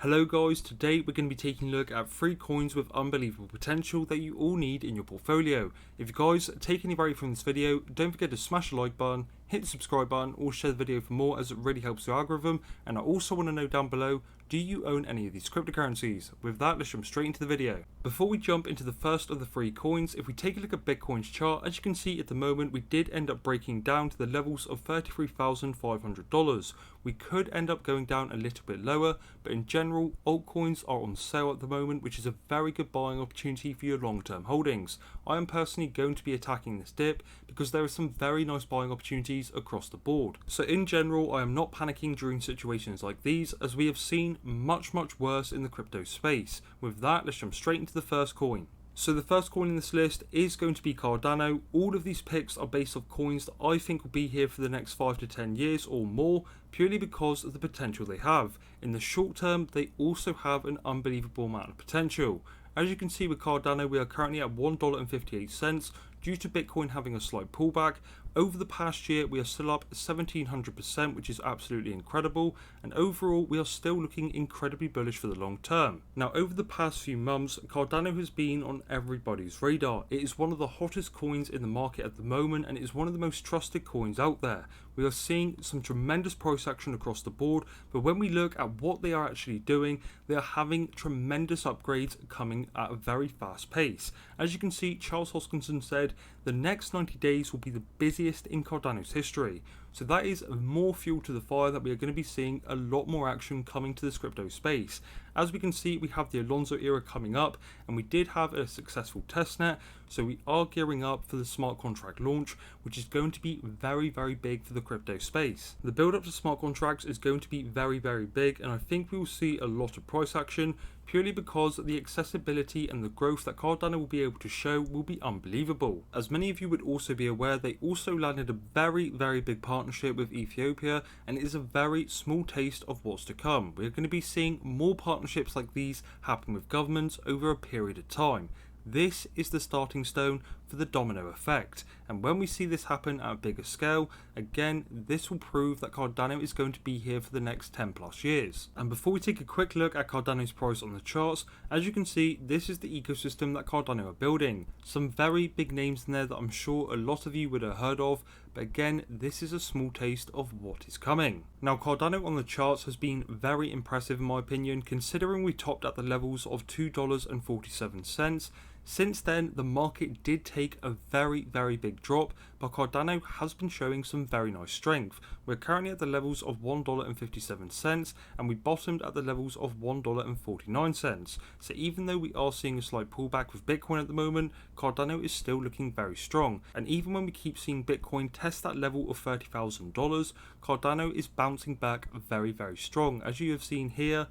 Hello guys, today we're going to be taking a look at 3 coins with unbelievable potential that you all need in your portfolio. If you guys take any value from this video, don't forget to smash the like button, hit the subscribe button or share the video for more, as it really helps the algorithm. And I also want to know down below, do you own any of these cryptocurrencies? With that, let's jump straight into the video. Before we jump into the first of the 3 coins, if we take a look at Bitcoin's chart, as you can see at the moment we did end up breaking down to the levels of $33,500. We could end up going down a little bit lower, but in general altcoins are on sale at the moment, which is a very good buying opportunity for your long-term holdings. I am personally going to be attacking this dip because there are some very nice buying opportunities across the board. So in general, I am not panicking during situations like these, as we have seen much worse in the crypto space. With that, let's jump straight into the first coin. So the first coin in this list is going to be Cardano. All of these picks are based off coins that I think will be here for the next 5 to 10 years or more, purely because of the potential they have. In the short term, they also have an unbelievable amount of potential. As you can see with Cardano, we are currently at $1.58 due to Bitcoin having a slight pullback. Over the past year, we are still up 1700%, which is absolutely incredible, and overall we are still looking incredibly bullish for the long term. Now, over the past few months, Cardano has been on everybody's radar. It is one of the hottest coins in the market at the moment, and it is one of the most trusted coins out there. We are seeing some tremendous price action across the board, but when we look at what they are actually doing, they are having tremendous upgrades coming at a very fast pace. As you can see, Charles Hoskinson said the next 90 days will be the busiest in Cardano's history. So that is more fuel to the fire that we are going to be seeing a lot more action coming to this crypto space. As we can see, we have the Alonso era coming up, and we did have a successful testnet, so we are gearing up for the smart contract launch, which is going to be very big for the crypto space. The build up to smart contracts is going to be very big, and I think we will see a lot of price action, purely because the accessibility and the growth that Cardano will be able to show will be unbelievable. As many of you would also be aware, they also landed a very big partnership with Ethiopia, and it is a very small taste of what's to come. We're going to be seeing more partnerships like these happen with governments over a period of time. This is the starting stone for the domino effect, and when we see this happen at a bigger scale, again, this will prove that Cardano is going to be here for the next 10 plus years. And before we take a quick look at Cardano's price on the charts, as you can see, this is the ecosystem that Cardano are building. Some very big names in there that I'm sure a lot of you would have heard of, but again, this is a small taste of what is coming. Now, Cardano on the charts has been very impressive in my opinion, considering we topped at the levels of $2.47. Since then, the market did take a very big drop, but Cardano has been showing some very nice strength. We're currently at the levels of $1.57, and we bottomed at the levels of $1.49. So even though we are seeing a slight pullback with Bitcoin at the moment, Cardano is still looking very strong. And even when we keep seeing Bitcoin test that level of $30,000, Cardano is bouncing back very strong, as you have seen here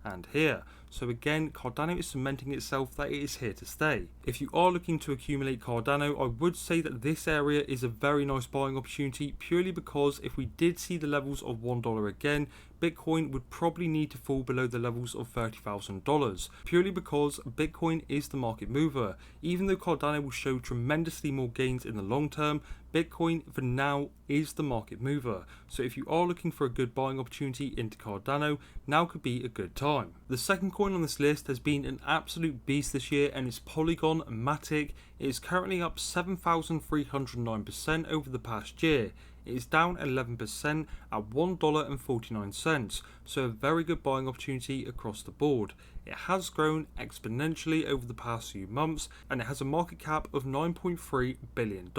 and here. So again, Cardano is cementing itself that it is here to stay. If you are looking to accumulate Cardano, I would say that this area is a very nice buying opportunity, purely because if we did see the levels of $1 again, Bitcoin would probably need to fall below the levels of $30,000, purely because Bitcoin is the market mover. Even though Cardano will show tremendously more gains in the long term, Bitcoin for now is the market mover. So if you are looking for a good buying opportunity into Cardano, now could be a good time. The second coin on this list has been an absolute beast this year, and it's Polygon Matic. It is currently up 7,309% over the past year. It is down 11% at $1.49, so a very good buying opportunity across the board. It has grown exponentially over the past few months, and it has a market cap of $9.3 billion.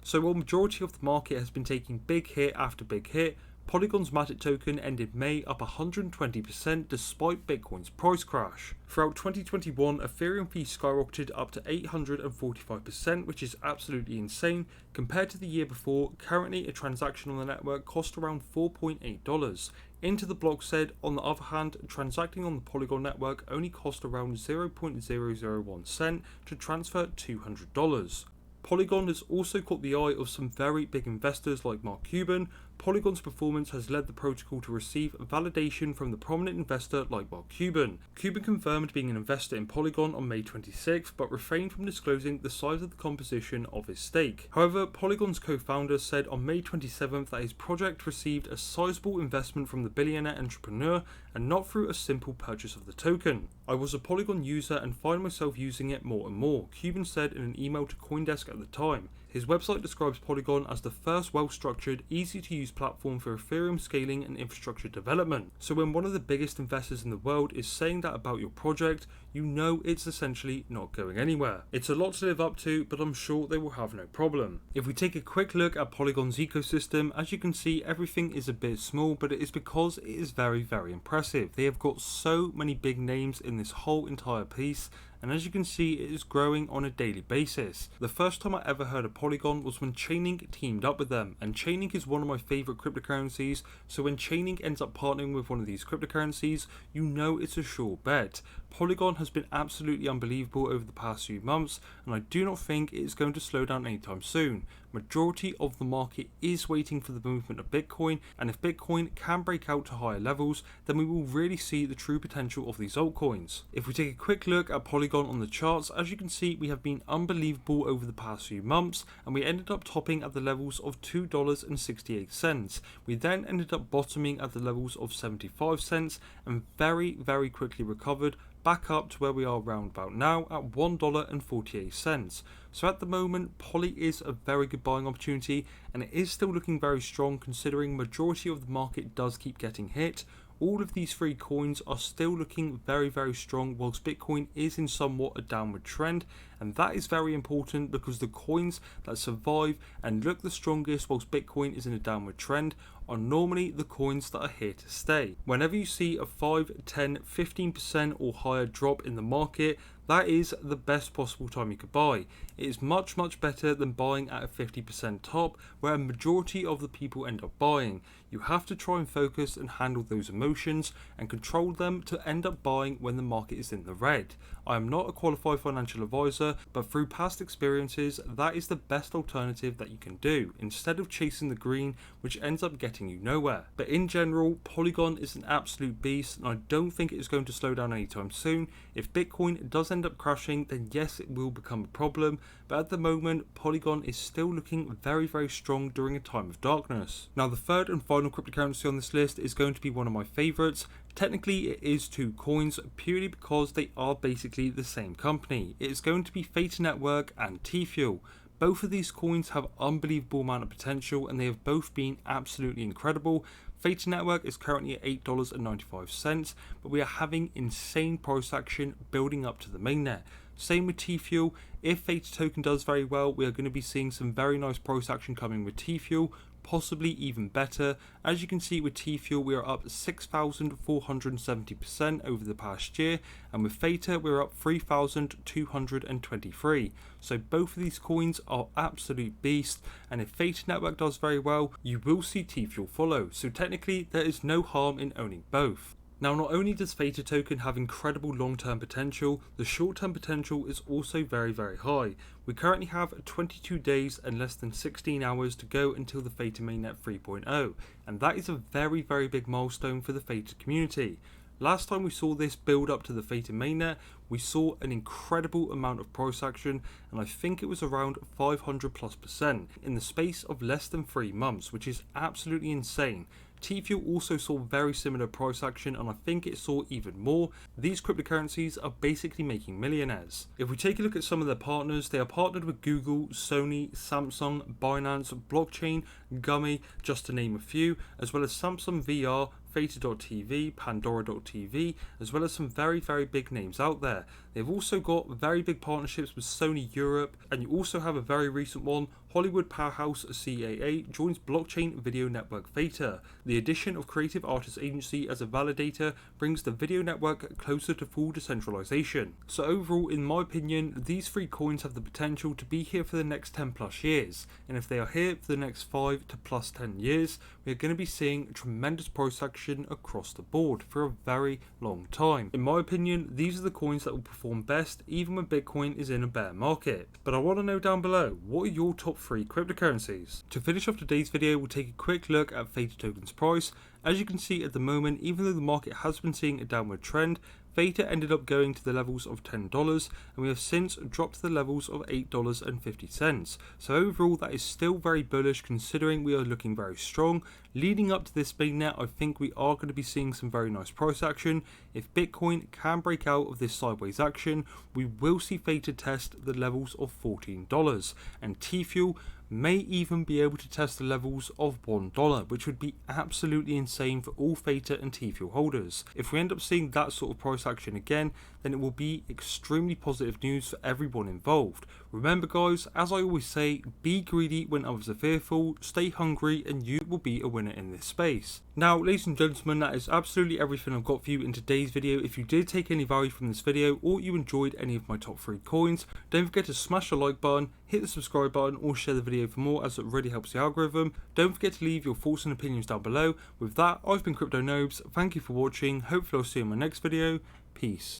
So while majority of the market has been taking big hit after big hit, Polygon's Matic token ended May up 120% despite Bitcoin's price crash. Throughout 2021, Ethereum fees skyrocketed up to 845%, which is absolutely insane. Compared to the year before, currently a transaction on the network cost around $4.8. Into the block said, on the other hand, transacting on the Polygon network only cost around 0.001 cent to transfer $200. Polygon has also caught the eye of some very big investors like Mark Cuban. Polygon's performance has led the protocol to receive validation from the prominent investor like Cuban. Cuban confirmed being an investor in Polygon on May 26th, but refrained from disclosing the size of the composition of his stake. However, Polygon's co-founder said on May 27th that his project received a sizable investment from the billionaire entrepreneur and not through a simple purchase of the token. "I was a Polygon user and find myself using it more and more," Cuban said in an email to CoinDesk at the time. His website describes Polygon as the first well-structured, easy-to-use platform for Ethereum scaling and infrastructure development. So when one of the biggest investors in the world is saying that about your project, you know it's essentially not going anywhere. It's a lot to live up to, but I'm sure they will have no problem. If we take a quick look at Polygon's ecosystem, as you can see, everything is a bit small, but it is because it is very, very impressive. They have got so many big names in this whole entire piece, and as you can see, it is growing on a daily basis. The first time I ever heard of Polygon was when Chainlink teamed up with them, and Chainlink is one of my favourite cryptocurrencies, so when Chainlink ends up partnering with one of these cryptocurrencies, you know it's a sure bet. Polygon has been absolutely unbelievable over the past few months, and I do not think it is going to slow down anytime soon. Majority of the market is waiting for the movement of Bitcoin, and if Bitcoin can break out to higher levels, then we will really see the true potential of these altcoins. If we take a quick look at Polygon on the charts, as you can see, we have been unbelievable over the past few months, and we ended up topping at the levels of $2.68. We then ended up bottoming at the levels of 75 cents and very, very quickly recovered back up to where we are around about now at $1.48. So at the moment, Poly is a very good buying opportunity, and it is still looking very strong considering majority of the market does keep getting hit. All of these three coins are still looking very, very strong, whilst Bitcoin is in somewhat a downward trend, and that is very important because the coins that survive and look the strongest whilst Bitcoin is in a downward trend are normally the coins that are here to stay. Whenever you see a 5, 10, 15% or higher drop in the market, that is the best possible time you could buy. It is much, much better than buying at a 50% top where a majority of the people end up buying. You have to try and focus and handle those emotions and control them to end up buying when the market is in the red. I am not a qualified financial advisor, but through past experiences, that is the best alternative that you can do instead of chasing the green, which ends up getting you nowhere. But in general, Polygon is an absolute beast, and I don't think it is going to slow down anytime soon. If Bitcoin does end up crashing, then yes, it will become a problem, but at the moment, Polygon is still looking very, very strong during a time of darkness. Now, the third and final cryptocurrency on this list is going to be one of my favorites. Technically, it is two coins purely because they are basically the same company. It is going to be Theta Network and T-Fuel. Both of these coins have unbelievable amount of potential, and they have both been absolutely incredible. Theta Network is currently at $8.95, but we are having insane price action building up to the mainnet. Same with T-Fuel. If Theta token does very well, we are going to be seeing some very nice price action coming with T-Fuel, possibly even better. As you can see with T-Fuel, we are up 6,470% over the past year, and with Theta we're up 3,223. So both of these coins are absolute beasts, and if Theta Network does very well, you will see T-Fuel follow. So technically there is no harm in owning both. Now, not only does Theta token have incredible long-term potential, the short-term potential is also very, very high. We currently have 22 days and less than 16 hours to go until the Theta mainnet 3.0, and that is a very, very big milestone for the Theta community. Last time we saw this build up to the Theta mainnet, we saw an incredible amount of price action, and I think it was around 500+% in the space of less than 3 months, which is absolutely insane. T-Fuel also saw very similar price action, and I think it saw even more. These cryptocurrencies are basically making millionaires. If we take a look at some of their partners, they are partnered with Google, Sony, Samsung, Binance, Blockchain, Gummy, just to name a few, as well as Samsung VR, Theta.tv, Pandora.tv, as well as some very, very big names out there. They've also got very big partnerships with Sony Europe, and you also have a very recent one. Hollywood powerhouse CAA joins blockchain video network Theta. The addition of Creative Artists Agency as a validator brings the video network closer to full decentralization. So overall, in my opinion, these three coins have the potential to be here for the next 10 plus years, and if they are here for the next 5 to plus 10 years, we are going to be seeing tremendous price action action across the board for a very long time. In my opinion, these are the coins that will perform best even when Bitcoin is in a bear market. But I want to know down below, what are your top 3 cryptocurrencies? To finish off today's video, we'll take a quick look at Theta Token's price. As you can see at the moment, even though the market has been seeing a downward trend, Theta ended up going to the levels of $10 and we have since dropped to the levels of $8.50. So overall that is still very bullish considering we are looking very strong. Leading up to this mainnet, I think we are going to be seeing some very nice price action. If Bitcoin can break out of this sideways action, we will see Theta test the levels of $14 and T-Fuel may even be able to test the levels of $1, which would be absolutely insane for all Theta and T-Fuel holders. If we end up seeing that sort of price action again, then it will be extremely positive news for everyone involved. Remember guys, as I always say, be greedy when others are fearful, stay hungry and you will be a winner in this space. Now ladies and gentlemen, that is absolutely everything I've got for you in today's video. If you did take any value from this video or you enjoyed any of my top 3 coins, don't forget to smash the like button, hit the subscribe button or share the video for more, as it really helps the algorithm. Don't forget to leave your thoughts and opinions down below. With that, I've been Crypto Nobes, thank you for watching, hopefully I'll see you in my next video, peace.